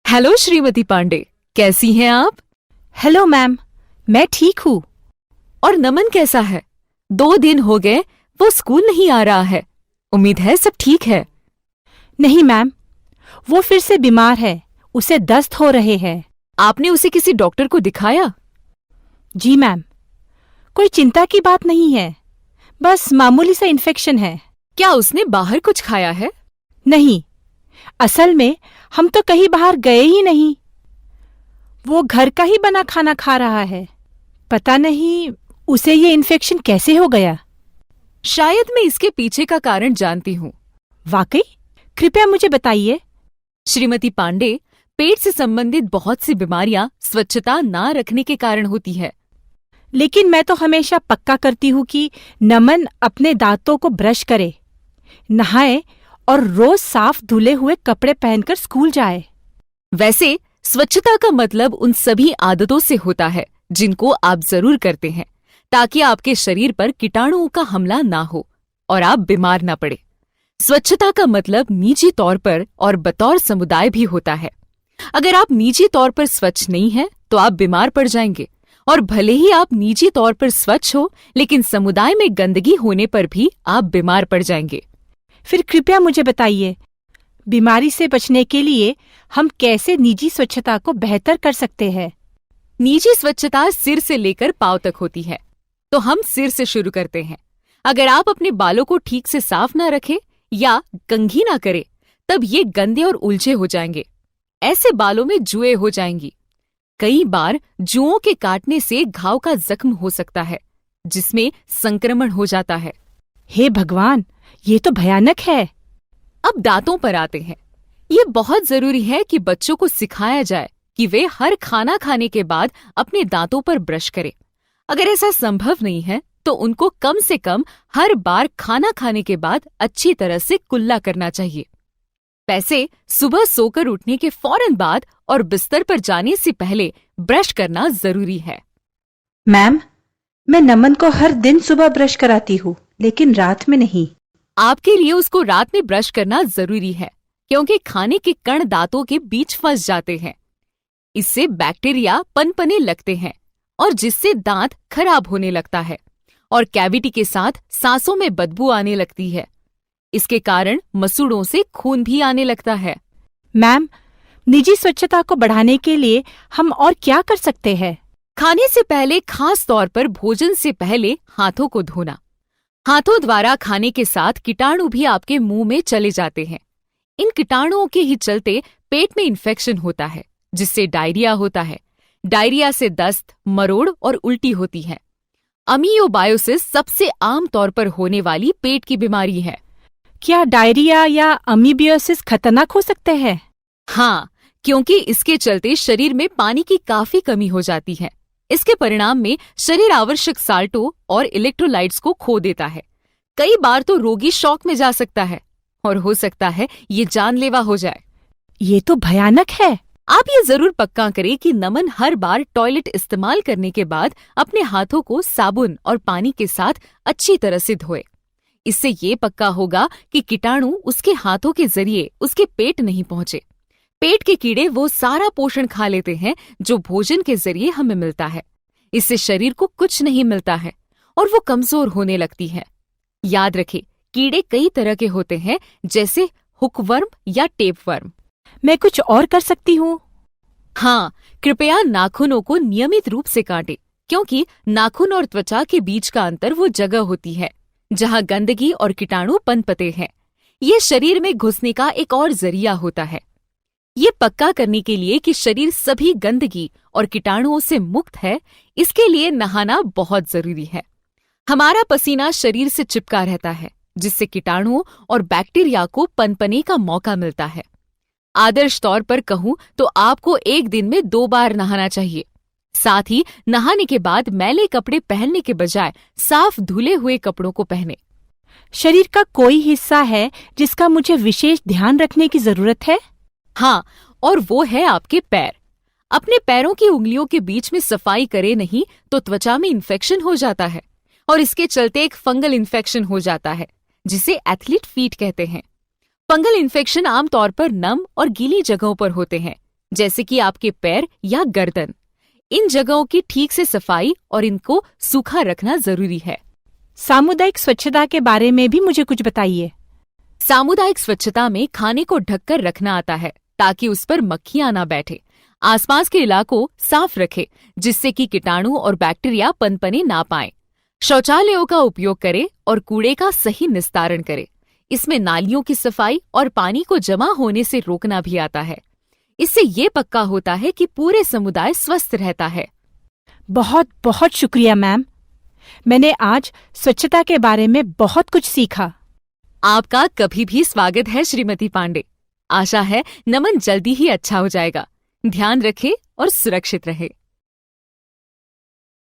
Hello Shrimati Pandey, कैसी हैं आप? हेलो मैम, मैं ठीक हूँ। और नमन कैसा है? 2 दिन हो गए, वो स्कूल नहीं आ रहा है। उम्मीद है सब ठीक है। नहीं मैम, वो फिर से बीमार है, उसे दस्त हो रहे हैं। आपने उसे किसी डॉक्टर को दिखाया? जी मैम, कोई चिंता की बात नहीं है, बस मामूली सा इन्फेक्शन है। क्या उसने बाहर कुछ खाया है? नहीं, असल में हम तो कहीं बाहर गए ही नहीं। वो घर का ही बना खाना खा रहा है। पता नहीं उसे ये इन्फेक्शन कैसे हो गया। शायद मैं इसके पीछे का कारण जानती हूँ। वाकई? कृपया मुझे बताइए। श्रीमती पांडे, पेट से संबंधित बहुत सी बीमारियां स्वच्छता ना रखने के कारण होती है। लेकिन मैं तो हमेशा पक्का करती हूँ कि नमन अपने दांतों को ब्रश करे, नहाए और रोज साफ धुले हुए कपड़े पहनकर स्कूल जाए। वैसे स्वच्छता का मतलब उन सभी आदतों से होता है जिनको आप जरूर करते हैं, ताकि आपके शरीर पर कीटाणुओं का हमला ना हो और आप बीमार ना पड़े। स्वच्छता का मतलब निजी तौर पर और बतौर समुदाय भी होता है। अगर आप निजी तौर पर स्वच्छ नहीं हैं, तो आप बीमार पड़ जाएंगे। और भले ही आप निजी तौर पर स्वच्छ हो, लेकिन समुदाय में गंदगी होने पर भी आप बीमार पड़ जाएंगे। फिर कृपया मुझे बताइए, बीमारी से बचने के लिए हम कैसे निजी स्वच्छता को बेहतर कर सकते हैं? निजी स्वच्छता सिर से लेकर पांव तक होती है, तो हम सिर से शुरू करते हैं। अगर आप अपने बालों को ठीक से साफ ना रखें या कंघी ना करें, तब ये गंदे और उलझे हो जाएंगे। ऐसे बालों में जुएं हो जाएंगी। कई बार जुओं के काटने से घाव का जख्म हो सकता है, जिसमें संक्रमण हो जाता है। हे भगवान, ये तो भयानक है। अब दांतों पर आते हैं। ये बहुत जरूरी है कि बच्चों को सिखाया जाए कि वे हर खाना खाने के बाद अपने दांतों पर ब्रश करें। अगर ऐसा संभव नहीं है, तो उनको कम से कम हर बार खाना खाने के बाद अच्छी तरह से कुल्ला करना चाहिए। वैसे सुबह सोकर उठने के फौरन बाद और बिस्तर पर जाने से पहले ब्रश करना जरूरी है। मैम, मैं नमन को हर दिन सुबह ब्रश कराती हूँ, लेकिन रात में नहीं। आपके लिए उसको रात में ब्रश करना जरूरी है, क्योंकि खाने के कण दांतों के बीच फंस जाते हैं। इससे बैक्टीरिया पनपने लगते हैं और जिससे दांत खराब होने लगता है और कैविटी के साथ सांसों में बदबू आने लगती है। इसके कारण मसूड़ों से खून भी आने लगता है। मैम, निजी स्वच्छता को बढ़ाने के लिए हम और क्या कर सकते हैं? खाने से पहले, खास तौर पर भोजन से पहले, हाथों को धोना। हाथों द्वारा खाने के साथ कीटाणु भी आपके मुंह में चले जाते हैं। इन कीटाणुओं के ही चलते पेट में इन्फेक्शन होता है, जिससे डायरिया होता है। डायरिया से दस्त, मरोड़ और उल्टी होती है। अमीयोबायोसिस सबसे आम तौर पर होने वाली पेट की बीमारी है। क्या डायरिया या अमीबियोसिस खतरनाक हो सकते हैं? हाँ, क्योंकि इसके चलते शरीर में पानी की काफी कमी हो जाती है। इसके परिणाम में शरीर आवश्यक साल्टों और इलेक्ट्रोलाइट्स को खो देता है। कई बार तो रोगी शॉक में जा सकता है और हो सकता है ये जानलेवा हो जाए। ये तो भयानक है। आप ये जरूर पक्का करें कि नमन हर बार टॉयलेट इस्तेमाल करने के बाद अपने हाथों को साबुन और पानी के साथ अच्छी तरह से धोए। इससे ये पक्का होगा कि कीटाणु उसके हाथों के जरिए उसके पेट नहीं पहुंचे। पेट के कीड़े वो सारा पोषण खा लेते हैं जो भोजन के जरिए हमें मिलता है। इससे शरीर को कुछ नहीं मिलता है और वो कमजोर होने लगती है। याद रखें, कीड़े कई तरह के होते हैं, जैसे हुकवर्म या टेपवर्म। मैं कुछ और कर सकती हूँ? हाँ, कृपया नाखूनों को नियमित रूप से काटें, क्योंकि नाखून और त्वचा के बीच का अंतर वो जगह होती है जहाँ गंदगी और कीटाणु पनपते हैं। ये शरीर में घुसने का एक और जरिया होता है। ये पक्का करने के लिए कि शरीर सभी गंदगी और कीटाणुओं से मुक्त है, इसके लिए नहाना बहुत जरूरी है। हमारा पसीना शरीर से चिपका रहता है, जिससे कीटाणुओं और बैक्टीरिया को पनपने का मौका मिलता है। आदर्श तौर पर कहूं तो आपको एक दिन में 2 बार नहाना चाहिए। साथ ही नहाने के बाद मैले कपड़े पहनने के बजाय साफ धुले हुए कपड़ों को पहने। शरीर का कोई हिस्सा है जिसका मुझे विशेष ध्यान रखने की जरूरत है? हाँ, और वो है आपके पैर। अपने पैरों की उंगलियों के बीच में सफाई करे नहीं तो त्वचा में इन्फेक्शन हो जाता है और इसके चलते एक फंगल इन्फेक्शन हो जाता है, जिसे एथलीट फीट कहते हैं। फंगल इन्फेक्शन आमतौर पर नम और गीली जगहों पर होते हैं, जैसे कि आपके पैर या गर्दन। इन जगहों की ठीक से सफाई और इनको सूखा रखना जरूरी है। सामुदायिक स्वच्छता के बारे में भी मुझे कुछ बताइए। सामुदायिक स्वच्छता में खाने को ढककर रखना आता है ताकि उस पर मक्खियां ना बैठे। आसपास के इलाकों साफ रखें जिससे कि कीटाणु और बैक्टीरिया पनपने ना पाएं। शौचालयों का उपयोग करें और कूड़े का सही निस्तारण करें। इसमें नालियों की सफाई और पानी को जमा होने से रोकना भी आता है। इससे ये पक्का होता है कि पूरे समुदाय स्वस्थ रहता है। बहुत बहुत शुक्रिया मैम, मैंने आज स्वच्छता के बारे में बहुत कुछ सीखा। आपका कभी भी स्वागत है श्रीमती पांडे। आशा है नमन जल्दी ही अच्छा हो जाएगा। ध्यान रखें और सुरक्षित रहें।